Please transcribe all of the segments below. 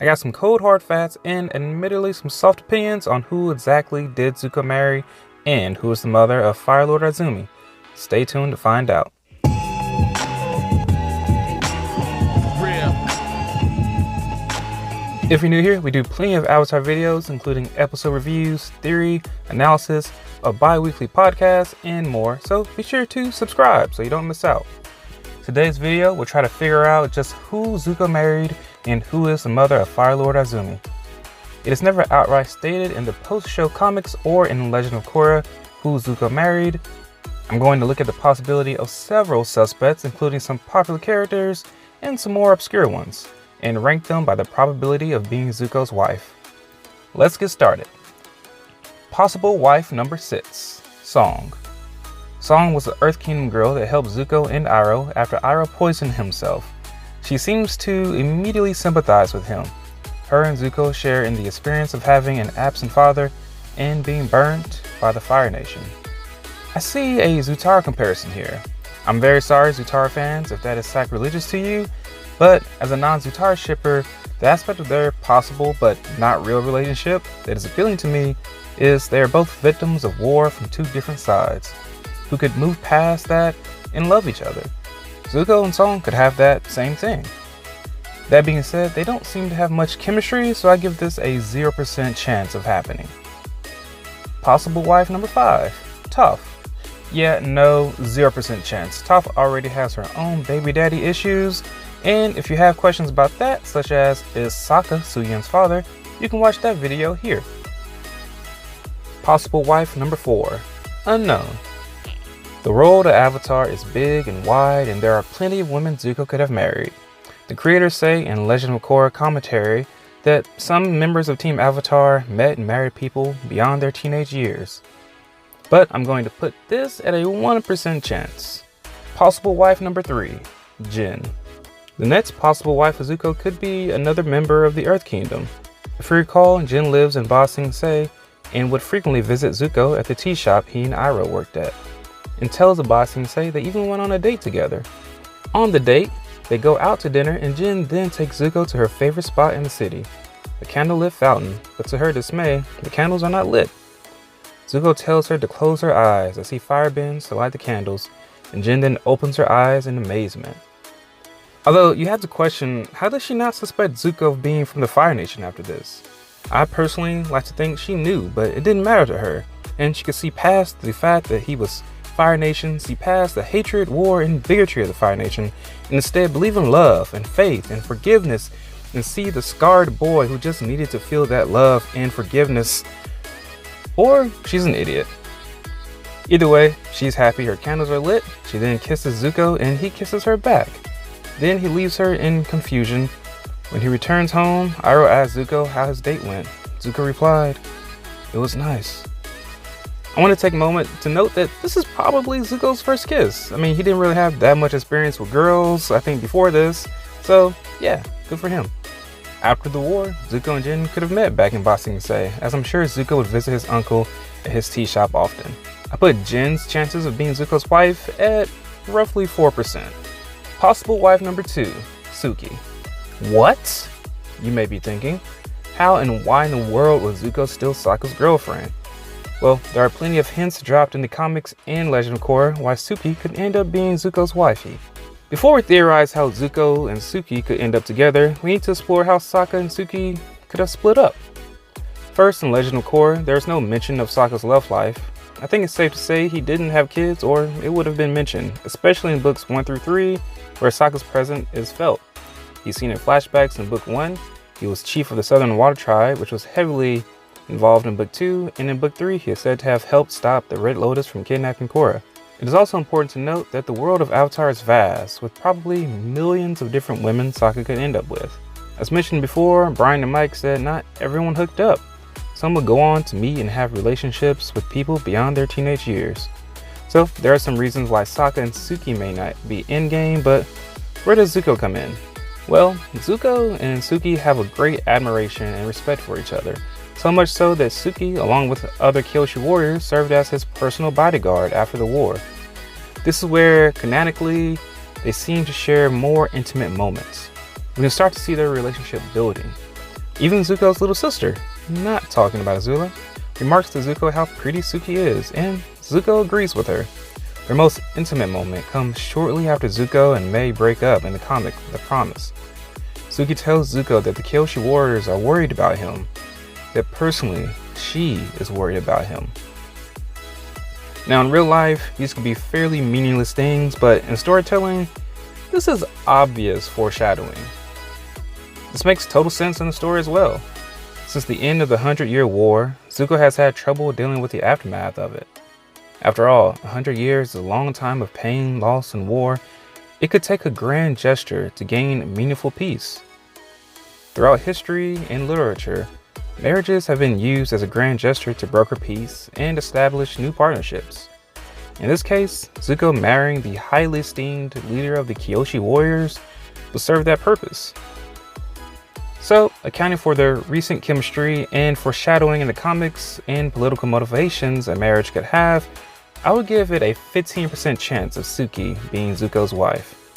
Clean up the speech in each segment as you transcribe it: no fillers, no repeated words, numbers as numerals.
I got some cold hard facts and admittedly some soft opinions on who exactly did Zuko marry and who is the mother of Firelord Izumi. Stay tuned to find out. If you're new here, we do plenty of Avatar videos, including episode reviews, theory, analysis, a bi-weekly podcast, and more, so be sure to subscribe so you don't miss out. Today's video, we'll try to figure out just who Zuko married and who is the mother of Firelord Izumi. It is never outright stated in the post-show comics or in Legend of Korra who Zuko married. I'm going to look at the possibility of several suspects, including some popular characters and some more obscure ones, and rank them by the probability of being Zuko's wife. Let's get started. Possible wife number 6, Song. Song was the Earth Kingdom girl that helped Zuko and Iroh after Iroh poisoned himself. She seems to immediately sympathize with him. Her and Zuko share in the experience of having an absent father and being burnt by the Fire Nation. I see a Zutara comparison here. I'm very sorry, Zutara fans, if that is sacrilegious to you, but as a non-Zutara shipper, the aspect of their possible but not real relationship that is appealing to me is they are both victims of war from two different sides, who could move past that and love each other. Zuko and Song could have that same thing. That being said, they don't seem to have much chemistry, so I give this a 0% chance of happening. Possible wife number 5, Toph. Yeah, no, 0% chance. Toph already has her own baby daddy issues, and if you have questions about that, such as is Sokka Suyin's father, you can watch that video here. Possible wife number 4, Unknown. The world of Avatar is big and wide, and there are plenty of women Zuko could have married. The creators say in Legend of Korra commentary that some members of Team Avatar met and married people beyond their teenage years. But I'm going to put this at a 1% chance. Possible wife number 3, Jin. The next possible wife of Zuko could be another member of the Earth Kingdom. If you recall, Jin lives in Ba Sing Se and would frequently visit Zuko at the tea shop he and Iroh worked at, and tells the Ba Sing Se they even went on a date together. On the date, they go out to dinner and Jin then takes Zuko to her favorite spot in the city, a candlelit fountain, but to her dismay, the candles are not lit. Zuko tells her to close her eyes as he firebends to light the candles, and Jin then opens her eyes in amazement. Although you have to question, how does she not suspect Zuko of being from the Fire Nation after this? I personally like to think she knew, but it didn't matter to her, and she could see past the fact that he was Fire Nation, see past the hatred, war, and bigotry of the Fire Nation, and instead believe in love and faith and forgiveness, and see the scarred boy who just needed to feel that love and forgiveness. Or she's an idiot. Either way, she's happy her candles are lit. She then kisses Zuko and he kisses her back. Then he leaves her in confusion. When he returns home, Iroh asks Zuko how his date went. Zuko replied, "It was nice." I want to take a moment to note that this is probably Zuko's first kiss. I mean, he didn't really have that much experience with girls, I think, before this. So, yeah, good for him. After the war, Zuko and Jin could have met back in Ba Sing Se, as I'm sure Zuko would visit his uncle at his tea shop often. I put Jin's chances of being Zuko's wife at roughly 4%. Possible wife number 2, Suki. What? You may be thinking. How and why in the world was Zuko still Sokka's girlfriend? Well, there are plenty of hints dropped in the comics and Legend of Korra why Suki could end up being Zuko's wifey. Before we theorize how Zuko and Suki could end up together, we need to explore how Sokka and Suki could have split up. First, in Legend of Korra, there is no mention of Sokka's love life. I think it's safe to say he didn't have kids, or it would have been mentioned, especially in books 1 through 3, where Sokka's presence is felt. He's seen in flashbacks in book 1, he was chief of the Southern Water Tribe, which was heavily involved in book 2, and in book 3 he is said to have helped stop the Red Lotus from kidnapping Korra. It is also important to note that the world of Avatar is vast, with probably millions of different women Sokka could end up with. As mentioned before, Brian and Mike said not everyone hooked up. Some would go on to meet and have relationships with people beyond their teenage years. So there are some reasons why Sokka and Suki may not be in-game, but where does Zuko come in? Well, Zuko and Suki have a great admiration and respect for each other. So much so that Suki, along with other Kyoshi warriors, served as his personal bodyguard after the war. This is where, canonically, they seem to share more intimate moments. We can start to see their relationship building. Even Zuko's little sister, not talking about Azula, remarks to Zuko how pretty Suki is, and Zuko agrees with her. Their most intimate moment comes shortly after Zuko and Mei break up in the comic The Promise. Suki tells Zuko that the Kyoshi warriors are worried about him, that personally, she is worried about him. Now in real life, these can be fairly meaningless things, but in storytelling, this is obvious foreshadowing. This makes total sense in the story as well. Since the end of the 100-Year War, Zuko has had trouble dealing with the aftermath of it. After all, 100 years is a long time of pain, loss, and war. It could take a grand gesture to gain meaningful peace. Throughout history and literature, marriages have been used as a grand gesture to broker peace and establish new partnerships. In this case, Zuko marrying the highly esteemed leader of the Kyoshi warriors will serve that purpose. So, accounting for their recent chemistry and foreshadowing in the comics and political motivations a marriage could have, I would give it a 15% chance of Suki being Zuko's wife.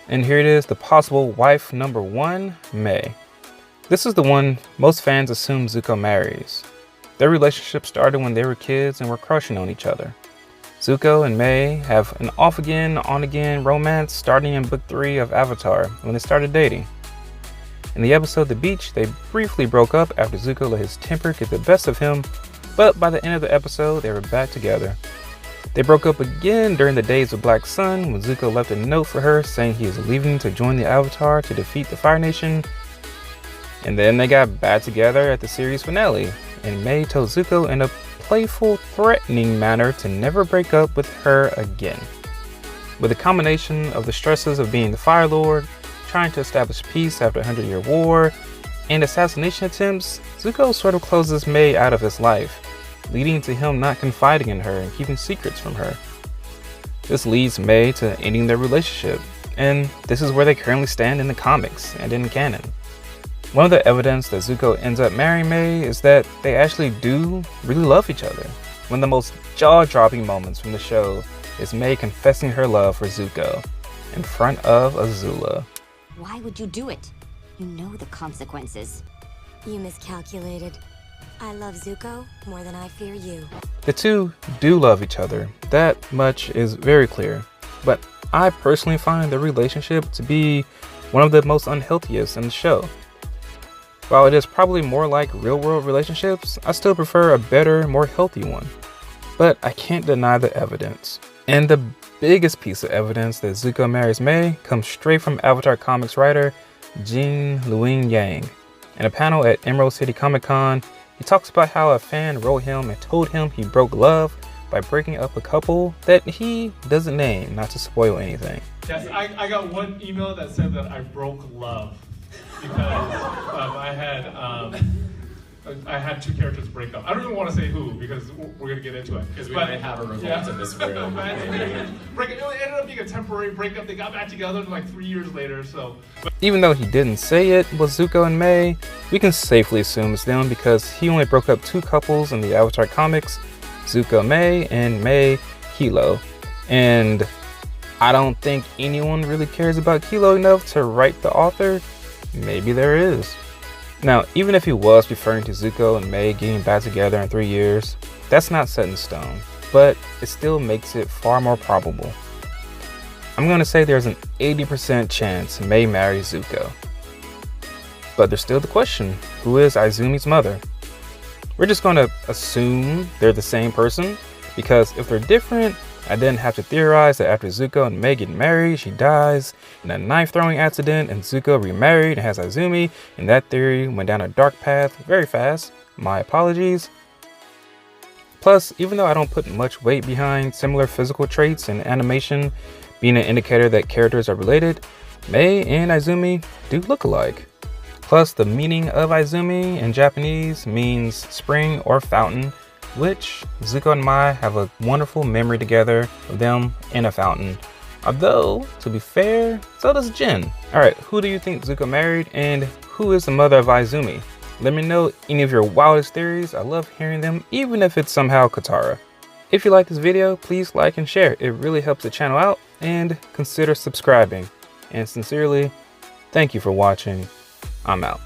And here it is, the possible wife number 1, Mei. This is the one most fans assume Zuko marries. Their relationship started when they were kids and were crushing on each other. Zuko and Mei have an off-again, on-again romance starting in Book 3 of Avatar when they started dating. In the episode The Beach, they briefly broke up after Zuko let his temper get the best of him, but by the end of the episode, they were back together. They broke up again during the days of Black Sun when Zuko left a note for her saying he is leaving to join the Avatar to defeat the Fire Nation. And then they got back together at the series finale, and Mei told Zuko in a playful, threatening manner to never break up with her again. With a combination of the stresses of being the Fire Lord, trying to establish peace after a 100-year war, and assassination attempts, Zuko sort of closes Mei out of his life, leading to him not confiding in her and keeping secrets from her. This leads Mei to ending their relationship, and this is where they currently stand in the comics and in canon. One of the evidence that Zuko ends up marrying Mei is that they actually do really love each other. One of the most jaw-dropping moments from the show is Mei confessing her love for Zuko in front of Azula. Why would you do it? You know the consequences. You miscalculated. I love Zuko more than I fear you. The two do love each other. That much is very clear. But I personally find their relationship to be one of the most unhealthiest in the show. While it is probably more like real-world relationships, I still prefer a better, more healthy one. But I can't deny the evidence. And the biggest piece of evidence that Zuko marries Mei comes straight from Avatar comics writer Gene Luen Yang. In a panel at Emerald City Comic Con, he talks about how a fan wrote him and told him he broke love by breaking up a couple that he doesn't name, not to spoil anything. Yes, I got one email that said that I broke love because I had two characters break up. I don't even want to say who because we're going to get into it. Because we might have a revolt in this room. It ended up being a temporary breakup. They got back together like 3 years later. Even though he didn't say it was Zuko and Mei, we can safely assume it's them because he only broke up two couples in the Avatar comics, Zuko Mei and Mei Kilo. And I don't think anyone really cares about Kilo enough to write the author. Maybe there is. Now, even if he was referring to Zuko and Mei getting back together in 3 years, that's not set in stone, but it still makes it far more probable. I'm going to say there's an 80% chance Mei marries Zuko. But there's still the question, who is Izumi's mother? We're just going to assume they're the same person, because if they're different, I then have to theorize that after Zuko and Mei get married, she dies in a knife throwing accident and Zuko remarried and has Izumi, and that theory went down a dark path very fast. My apologies. Plus, even though I don't put much weight behind similar physical traits and animation being an indicator that characters are related, Mei and Izumi do look alike. Plus, the meaning of Izumi in Japanese means spring or fountain, which Zuko and Mai have a wonderful memory together of them in a fountain. Although, to be fair, so does Jin. Alright, who do you think Zuko married and who is the mother of Izumi? Let me know any of your wildest theories. I love hearing them, even if it's somehow Katara. If you like this video, please like and share. It really helps the channel out, and consider subscribing. And sincerely, thank you for watching. I'm out.